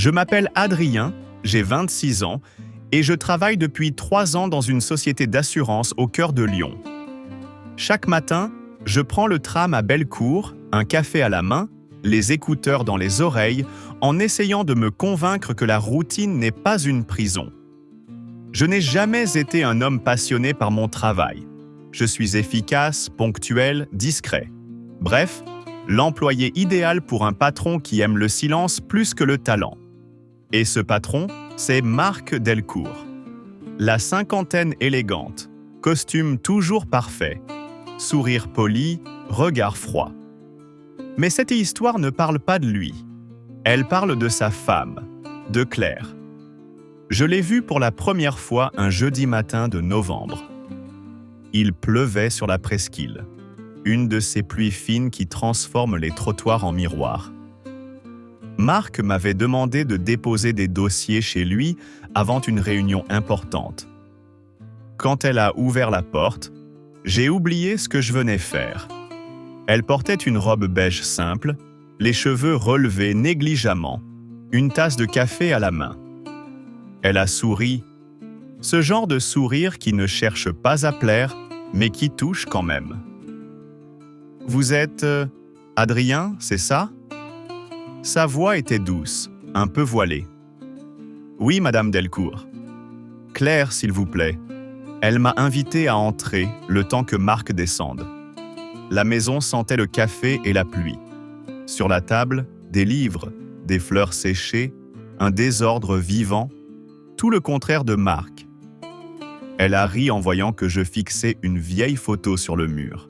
Je m'appelle Adrien, j'ai 26 ans et je travaille depuis 3 ans dans une société d'assurance au cœur de Lyon. Chaque matin, je prends le tram à Bellecour, un café à la main, les écouteurs dans les oreilles, en essayant de me convaincre que la routine n'est pas une prison. Je n'ai jamais été un homme passionné par mon travail. Je suis efficace, ponctuel, discret. Bref, l'employé idéal pour un patron qui aime le silence plus que le talent. Et ce patron, c'est Marc Delcourt. La cinquantaine élégante, costume toujours parfait, sourire poli, regard froid. Mais cette histoire ne parle pas de lui. Elle parle de sa femme, de Claire. Je l'ai vue pour la première fois un jeudi matin de novembre. Il pleuvait sur la presqu'île, une de ces pluies fines qui transforment les trottoirs en miroirs. Marc m'avait demandé de déposer des dossiers chez lui avant une réunion importante. Quand elle a ouvert la porte, j'ai oublié ce que je venais faire. Elle portait une robe beige simple, les cheveux relevés négligemment, une tasse de café à la main. Elle a souri, ce genre de sourire qui ne cherche pas à plaire, mais qui touche quand même. « Vous êtes Adrien, c'est ça ?» Sa voix était douce, un peu voilée. « Oui, Madame Delcourt. »« Claire, s'il vous plaît. » Elle m'a invité à entrer le temps que Marc descende. La maison sentait le café et la pluie. Sur la table, des livres, des fleurs séchées, un désordre vivant, tout le contraire de Marc. Elle a ri en voyant que je fixais une vieille photo sur le mur.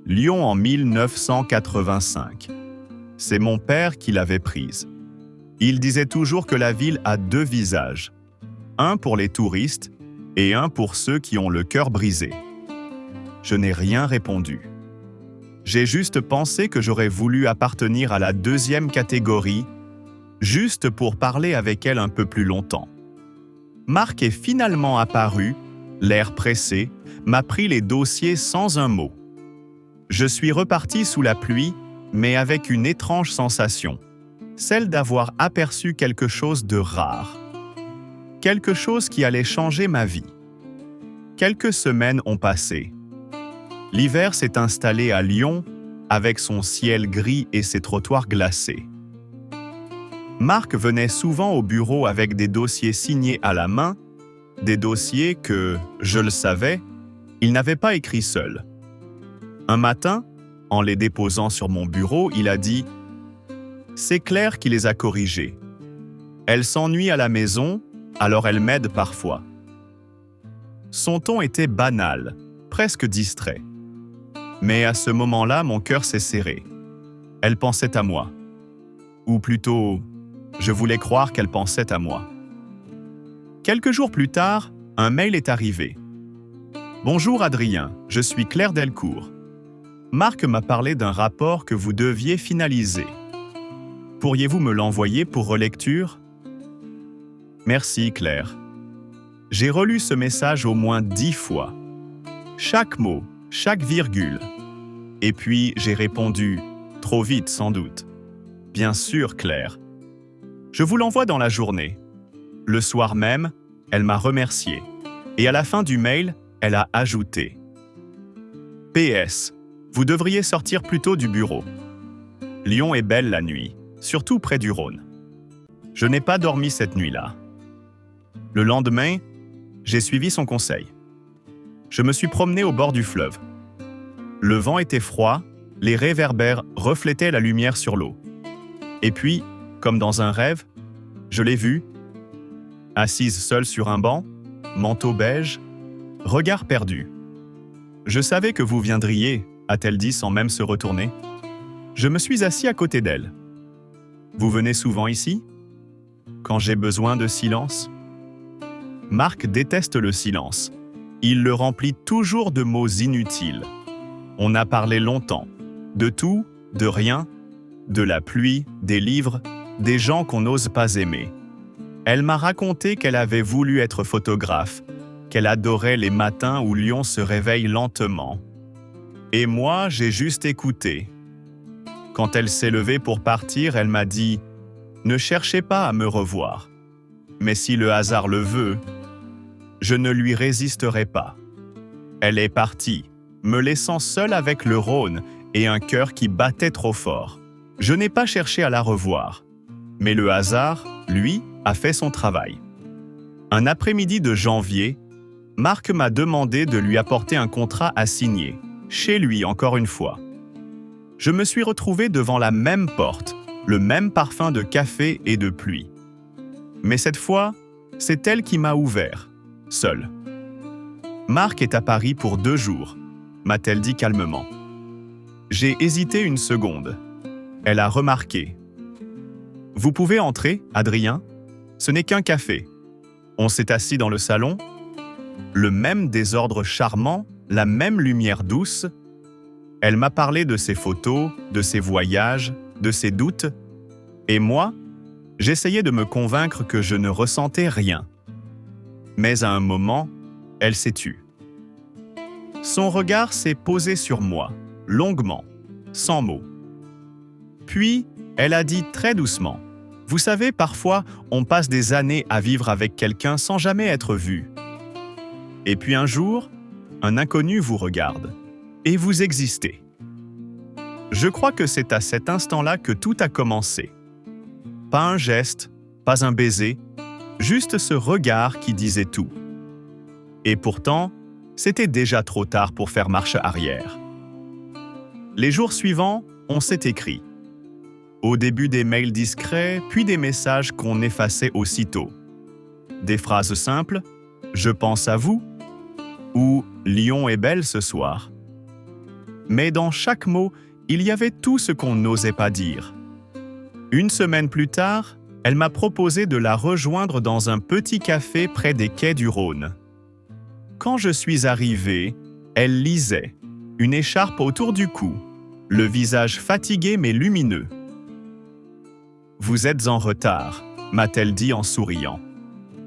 Lyon en 1985. C'est mon père qui l'avait prise. Il disait toujours que la ville a 2 visages, un pour les touristes et un pour ceux qui ont le cœur brisé. Je n'ai rien répondu. J'ai juste pensé que j'aurais voulu appartenir à la 2e catégorie, juste pour parler avec elle un peu plus longtemps. Marc est finalement apparu, l'air pressé, m'a pris les dossiers sans un mot. Je suis reparti sous la pluie, mais avec une étrange sensation, celle d'avoir aperçu quelque chose de rare. Quelque chose qui allait changer ma vie. Quelques semaines ont passé. L'hiver s'est installé à Lyon, avec son ciel gris et ses trottoirs glacés. Marc venait souvent au bureau avec des dossiers signés à la main, des dossiers que, je le savais, il n'avait pas écrits seul. Un matin, en les déposant sur mon bureau, il a dit « C'est Claire qui les a corrigés. Elle s'ennuie à la maison, alors elle m'aide parfois. » Son ton était banal, presque distrait. Mais à ce moment-là, mon cœur s'est serré. Elle pensait à moi. Ou plutôt, je voulais croire qu'elle pensait à moi. Quelques jours plus tard, un mail est arrivé. « Bonjour Adrien, je suis Claire Delcourt. Marc m'a parlé d'un rapport que vous deviez finaliser. Pourriez-vous me l'envoyer pour relecture ? » Merci Claire. J'ai relu ce message au moins 10 fois. Chaque mot, chaque virgule. Et puis j'ai répondu, trop vite sans doute. Bien sûr Claire. Je vous l'envoie dans la journée. Le soir même, elle m'a remercié. Et à la fin du mail, elle a ajouté. PS. Vous devriez sortir plus tôt du bureau. Lyon est belle la nuit, surtout près du Rhône. Je n'ai pas dormi cette nuit-là. Le lendemain, j'ai suivi son conseil. Je me suis promené au bord du fleuve. Le vent était froid, les réverbères reflétaient la lumière sur l'eau. Et puis, comme dans un rêve, je l'ai vue, assise seule sur un banc, manteau beige, regard perdu. « Je savais que vous viendriez », a-t-elle dit sans même se retourner. Je me suis assis à côté d'elle. « Vous venez souvent ici ? Quand j'ai besoin de silence ?» Marc déteste le silence. Il le remplit toujours de mots inutiles. On a parlé longtemps. De tout, de rien, de la pluie, des livres, des gens qu'on n'ose pas aimer. Elle m'a raconté qu'elle avait voulu être photographe, qu'elle adorait les matins où Lyon se réveille lentement. Et moi, j'ai juste écouté. Quand elle s'est levée pour partir, elle m'a dit « Ne cherchez pas à me revoir. Mais si le hasard le veut, je ne lui résisterai pas. Elle est partie, me laissant seul avec le Rhône et un cœur qui battait trop fort. Je n'ai pas cherché à la revoir. Mais le hasard, lui, a fait son travail. Un après-midi de janvier, Marc m'a demandé de lui apporter un contrat à signer, chez lui encore une fois. Je me suis retrouvé devant la même porte, le même parfum de café et de pluie. Mais cette fois, c'est elle qui m'a ouvert, seule. Marc est à Paris pour 2 jours, m'a-t-elle dit calmement. J'ai hésité une seconde. Elle a remarqué. Vous pouvez entrer, Adrien ? Ce n'est qu'un café. On s'est assis dans le salon. Le même désordre charmant, la même lumière douce. Elle m'a parlé de ses photos, de ses voyages, de ses doutes. Et moi, j'essayais de me convaincre que je ne ressentais rien. Mais à un moment, elle s'est tue. Son regard s'est posé sur moi, longuement, sans mots. Puis, elle a dit très doucement, « Vous savez, parfois, on passe des années à vivre avec quelqu'un sans jamais être vu. Et puis un jour, un inconnu vous regarde, et vous existez. » Je crois que c'est à cet instant-là que tout a commencé. Pas un geste, pas un baiser, juste ce regard qui disait tout. Et pourtant, c'était déjà trop tard pour faire marche arrière. Les jours suivants, on s'est écrit. Au début des mails discrets, puis des messages qu'on effaçait aussitôt. Des phrases simples, « Je pense à vous » ou « Lyon est belle ce soir ». Mais dans chaque mot, il y avait tout ce qu'on n'osait pas dire. Une semaine plus tard, elle m'a proposé de la rejoindre dans un petit café près des quais du Rhône. Quand je suis arrivé, elle lisait, une écharpe autour du cou, le visage fatigué mais lumineux. « Vous êtes en retard », m'a-t-elle dit en souriant.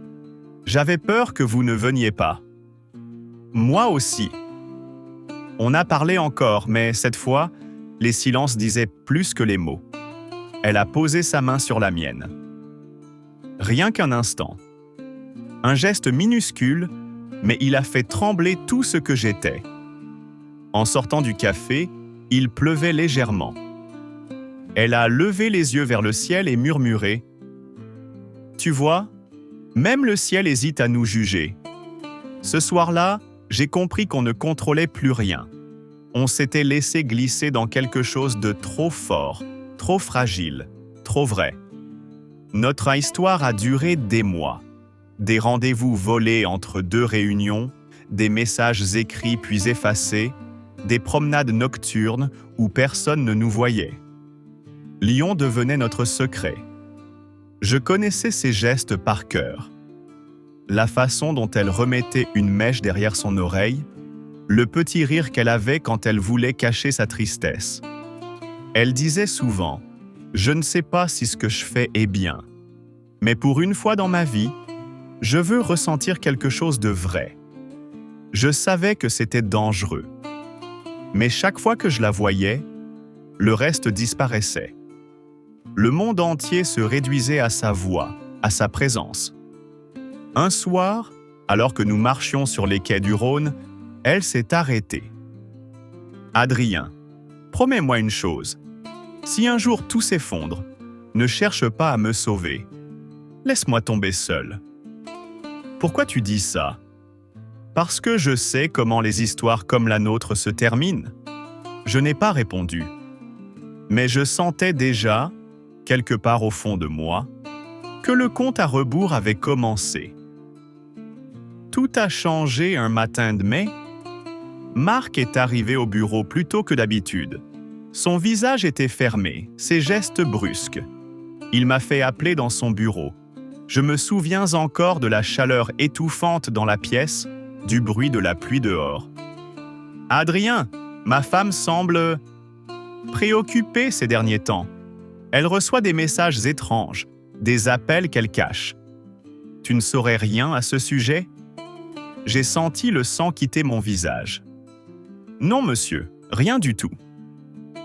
« J'avais peur que vous ne veniez pas. » Moi aussi. On a parlé encore, mais cette fois, les silences disaient plus que les mots. Elle a posé sa main sur la mienne. Rien qu'un instant. Un geste minuscule, mais il a fait trembler tout ce que j'étais. En sortant du café, il pleuvait légèrement. Elle a levé les yeux vers le ciel et murmuré « Tu vois, même le ciel hésite à nous juger. Ce soir-là, j'ai compris qu'on ne contrôlait plus rien. On s'était laissé glisser dans quelque chose de trop fort, trop fragile, trop vrai. Notre histoire a duré des mois. Des rendez-vous volés entre 2 réunions, des messages écrits puis effacés, des promenades nocturnes où personne ne nous voyait. Lyon devenait notre secret. Je connaissais ses gestes par cœur. La façon dont elle remettait une mèche derrière son oreille, le petit rire qu'elle avait quand elle voulait cacher sa tristesse. Elle disait souvent « Je ne sais pas si ce que je fais est bien, mais pour une fois dans ma vie, je veux ressentir quelque chose de vrai. » Je savais que c'était dangereux. Mais chaque fois que je la voyais, le reste disparaissait. Le monde entier se réduisait à sa voix, à sa présence. Un soir, alors que nous marchions sur les quais du Rhône, elle s'est arrêtée. « Adrien, promets-moi une chose. Si un jour tout s'effondre, ne cherche pas à me sauver. Laisse-moi tomber seul. » « Pourquoi tu dis ça ? Parce que je sais comment les histoires comme la nôtre se terminent. » Je n'ai pas répondu. Mais je sentais déjà, quelque part au fond de moi, que le compte à rebours avait commencé. Tout a changé un matin de mai. Marc est arrivé au bureau plus tôt que d'habitude. Son visage était fermé, ses gestes brusques. Il m'a fait appeler dans son bureau. Je me souviens encore de la chaleur étouffante dans la pièce, du bruit de la pluie dehors. « Adrien, ma femme semble préoccupée ces derniers temps. Elle reçoit des messages étranges, des appels qu'elle cache. Tu ne saurais rien à ce sujet ?» J'ai senti le sang quitter mon visage. « Non, monsieur, rien du tout. »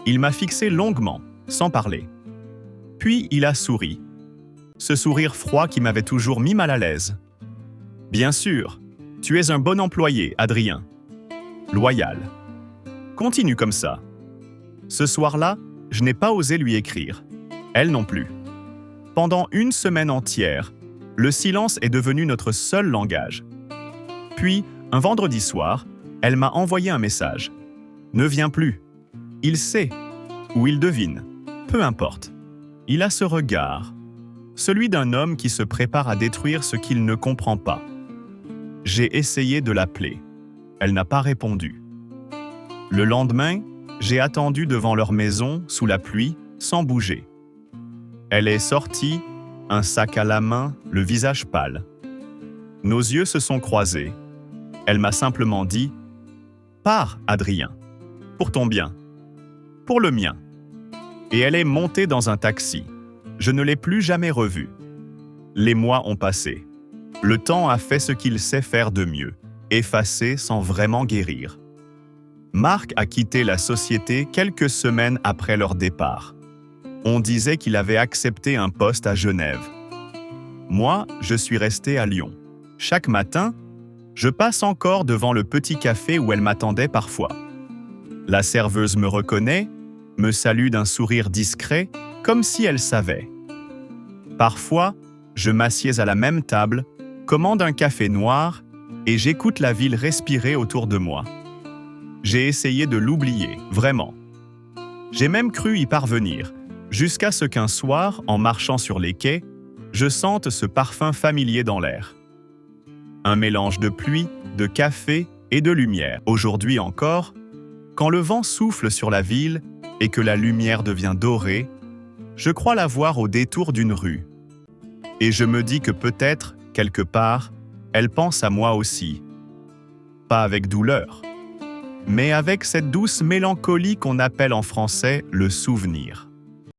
Il m'a fixé longuement, sans parler. Puis il a souri. ce sourire froid qui m'avait toujours mis mal à l'aise. Bien sûr, tu es un bon employé, Adrien. Loyal. Continue comme ça. Ce soir-là, je n'ai pas osé lui écrire. Elle non plus. Pendant une semaine entière, le silence est devenu notre seul langage. Puis, un vendredi soir, elle m'a envoyé un message. Ne viens plus. Il sait, ou il devine, peu importe. Il a ce regard, celui d'un homme qui se prépare à détruire ce qu'il ne comprend pas. J'ai essayé de l'appeler. Elle n'a pas répondu. Le lendemain, j'ai attendu devant leur maison, sous la pluie, sans bouger. Elle est sortie, un sac à la main, le visage pâle. Nos yeux se sont croisés. Elle m'a simplement dit « Pars, Adrien, pour ton bien, pour le mien. » Et elle est montée dans un taxi. Je ne l'ai plus jamais revue. Les mois ont passé. Le temps a fait ce qu'il sait faire de mieux, effacer sans vraiment guérir. Marc a quitté la société quelques semaines après leur départ. On disait qu'il avait accepté un poste à Genève. Moi, je suis resté à Lyon. Chaque matin, je passe encore devant le petit café où elle m'attendait parfois. La serveuse me reconnaît, me salue d'un sourire discret, comme si elle savait. Parfois, je m'assieds à la même table, commande un café noir et j'écoute la ville respirer autour de moi. J'ai essayé de l'oublier, vraiment. J'ai même cru y parvenir, jusqu'à ce qu'un soir, en marchant sur les quais, je sente ce parfum familier dans l'air. Un mélange de pluie, de café et de lumière. Aujourd'hui encore, quand le vent souffle sur la ville et que la lumière devient dorée, je crois la voir au détour d'une rue. Et je me dis que peut-être, quelque part, elle pense à moi aussi. Pas avec douleur, mais avec cette douce mélancolie qu'on appelle en français le souvenir.